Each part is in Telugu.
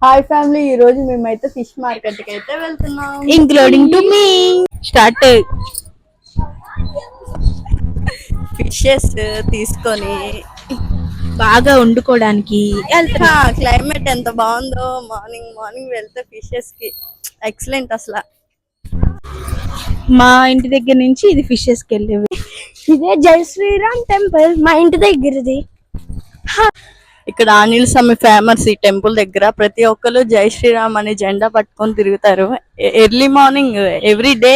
హాయ్ ఫ్యామిలీ, ఈ రోజు మేమైతే ఫిష్ మార్కెట్ కి అయితే వెళ్తున్నాం, including to me. Start. Fishes తీసుకొని బాగా వండుకోవడానికి క్లైమేట్ ఎంత బాగుందో. మార్నింగ్ మార్నింగ్ వెళ్తే ఫిషెస్ కి ఎక్సలెంట్ అసలు. మా ఇంటి దగ్గర నుంచి ఇది ఫిషెస్ కి వెళ్ళేవి. ఇదే జై శ్రీరామ్ టెంపుల్ మా ఇంటి దగ్గరది. ఇక్కడ ఆంజనేయ స్వామి ఫేమస్ ఈ టెంపుల్ దగ్గర. ప్రతి ఒక్కరు జై శ్రీరామ్ అని జెండా పట్టుకొని తిరుగుతారు early morning every day.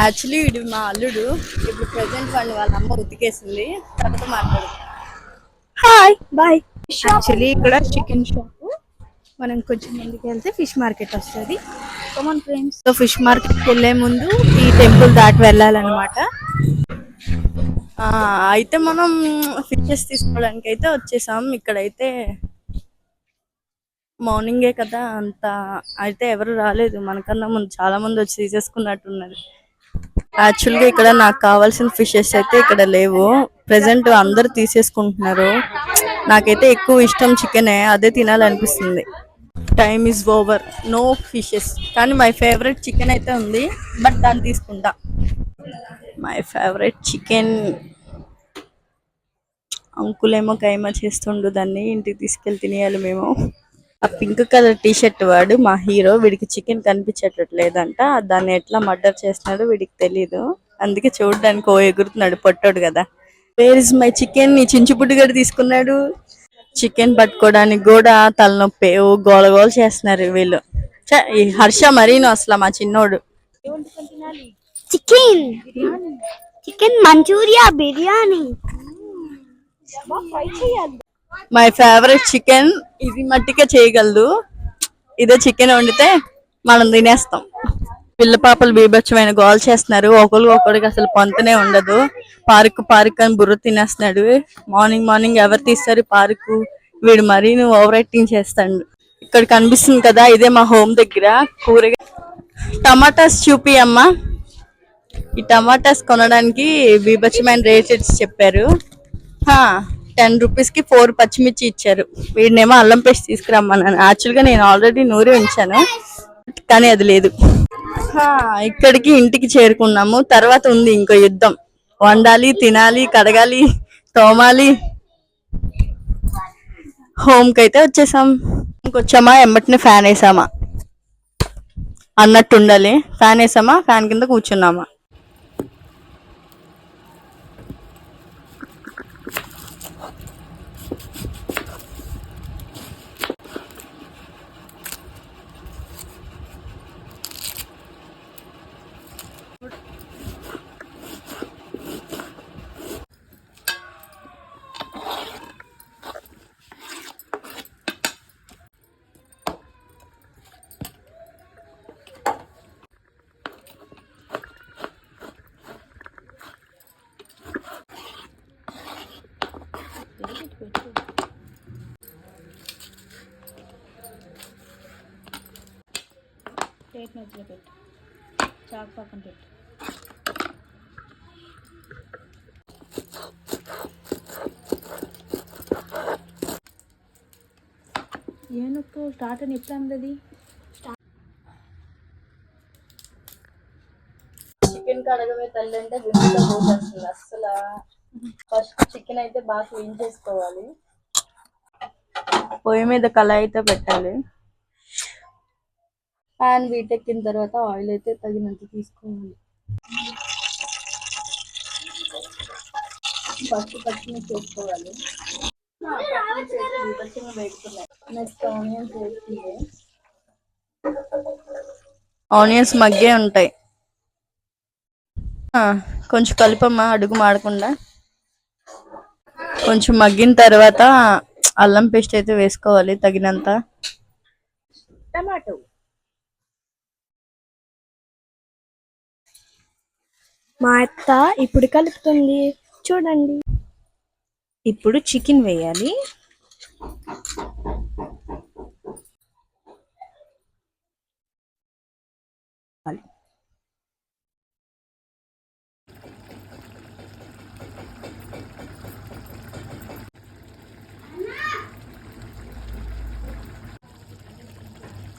Actually వీడు మా అల్లుడు. ఇప్పుడు ప్రెసెంట్ వాళ్ళ అమ్మ ఉతికేసింది. తర్వాత మాట్లాడు. Hi bye. యాక్చువల్లీ ఇక్కడ చికెన్ షాప్. మనం కొంచెం ముందుకు వెళ్తే ఫిష్ మార్కెట్ వస్తుంది. Common friends. సో ఫిష్ మార్కెట్కి వెళ్ళే ముందు ఈ టెంపుల్ దాటి వెళ్ళాలన్నమాట. అయితే మనం ఫిషెస్ తీసుకోవడానికి అయితే వచ్చేసాం. ఇక్కడైతే మార్నింగే కదా, అంత అయితే ఎవరు రాలేదు. మనకన్నా ముందు చాలా మంది వచ్చి తీసేసుకున్నట్టున్నారు. యాక్చువల్గా ఇక్కడ నాకు కావాల్సిన ఫిషెస్ అయితే ఇక్కడ లేవు. ప్రెసెంట్ అందరు తీసేసుకుంటున్నారు. నాకైతే ఎక్కువ ఇష్టం చికెనే, అదే తినాలనిపిస్తుంది. Time is over, no fishes. కానీ మై ఫేవరెట్ చికెన్ అయితే ఉంది, బట్ దాన్ని తీసుకుంటా. My favourite chicken. అంకులేమో కైమా చేస్తుండు, దాన్ని ఇంటికి తీసుకెళ్ళి తినేయాలి మేము. ఆ పింక్ కలర్ టీ షర్ట్ వాడు మా హీరో. వీడికి చికెన్ కనిపించట్లేదంట. దాన్ని ఎట్లా మర్డర్ చేస్తున్నాడో వీడికి తెలీదు. అందుకే చూడడానికి ఎగురుతున్నాడు, పొట్టాడు కదా. Where is my chicken? నీ చించుపుట్టు గడి తీసుకున్నాడు. చికెన్ పట్టుకోవడానికి కూడా తలనొప్పి. గోల గోల చేస్తున్నారు వీళ్ళు. ఈ హర్ష మరీను అసలు మా చిన్నోడు. Chicken chicken Manchuria biryani. My favourite chicken. ఇది మట్టిగా చేయగలదు. ఇదే చికెన్ వండితే మనం తినేస్తాం. పిల్ల పాపలు బీభత్సమైన గోల్ చేస్తున్నారు. ఒకరికి అసలు పొంతనే ఉండదు. పార్క్ పార్క్ అని బుర్ర తినేస్తున్నాడు. మార్నింగ్ మార్నింగ్ ఎవరు తీస్తారు పార్కు? వీడు మరీ ఓవర్ యాక్టింగ్ చేస్తాడు. ఇక్కడ కనిపిస్తుంది కదా, ఇదే మా హోమ్ దగ్గర కూరగా. టమాటాస్ చూపి అమ్మా. ఈ టమాటాస్ కొనడానికి బీభత్సమైన రేట్స్ చెప్పారు. 10 రూపీస్ కి 4 పచ్చిమిర్చి ఇచ్చారు. వీడినేమో అల్లం పేస్ట్ తీసుకురమ్మన్నాను. యాక్చువల్గా నేను ఆల్రెడీ నూరి ఉంచాను, కానీ అది లేదు. ఇక్కడికి ఇంటికి చేరుకున్నాము. తర్వాత ఉంది ఇంకో యుద్ధం. వండాలి, తినాలి, కడగాలి, తోమాలి. హోమ్ కి అయితే వచ్చేసాం. ఇంకొచ్చామా, ఎంబటిని ఫ్యాన్ వేసామా అన్నట్టు ఉండాలి. ఫ్యాన్ వేసామా, ఫ్యాన్ కింద కూర్చున్నామా. చాకు పక్కన పెట్టు. ఏనుకు స్టార్ట్ అని ఎట్లా అందది? చికెన్ కడగవే తల్లి అంటే విందులో పోతుంది అసలు. ఫస్ట్ చికెన్ అయితే బాగా క్లీన్ చేసుకోవాలి. పొయ్యి మీద కళాయి అయితే పెట్టాలి. ప్యాన్ వీటెక్కిన తర్వాత ఆయిల్ అయితే తగినంత తీసుకోవాలి. ఫస్ట్ పచ్చిమిర్చి వేసుకోవాలి. నెక్స్ట్ ఆనియన్స్ వేసుకుంటే ఆనియన్స్ మగ్గే ఉంటాయి. కొంచెం కలుపమ్మా, అడుగు మాడకుండా. కొంచెం మగ్గిన తర్వాత అల్లం పేస్ట్ అయితే వేసుకోవాలి తగినంత. టమాటో. మా అత్త ఇప్పుడు కలుపుతుంది, చూడండి. ఇప్పుడు చికెన్ వేయాలి.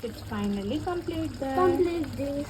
It's finally complete. Complete this.